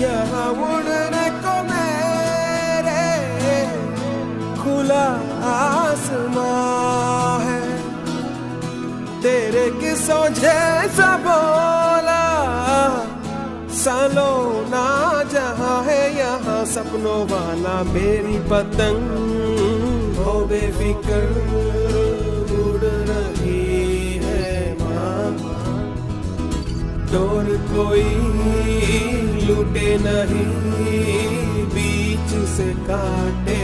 यहाँ उड़ने को मेरे खुला आसमां है, तेरे किस्सों जैसा बोला सालों ना जहाँ है यहाँ सपनों वाला मेरी पतंग हो बेफिक्र उड़ रही है माँ, डोर कोई लूटे नहीं बीच से काटे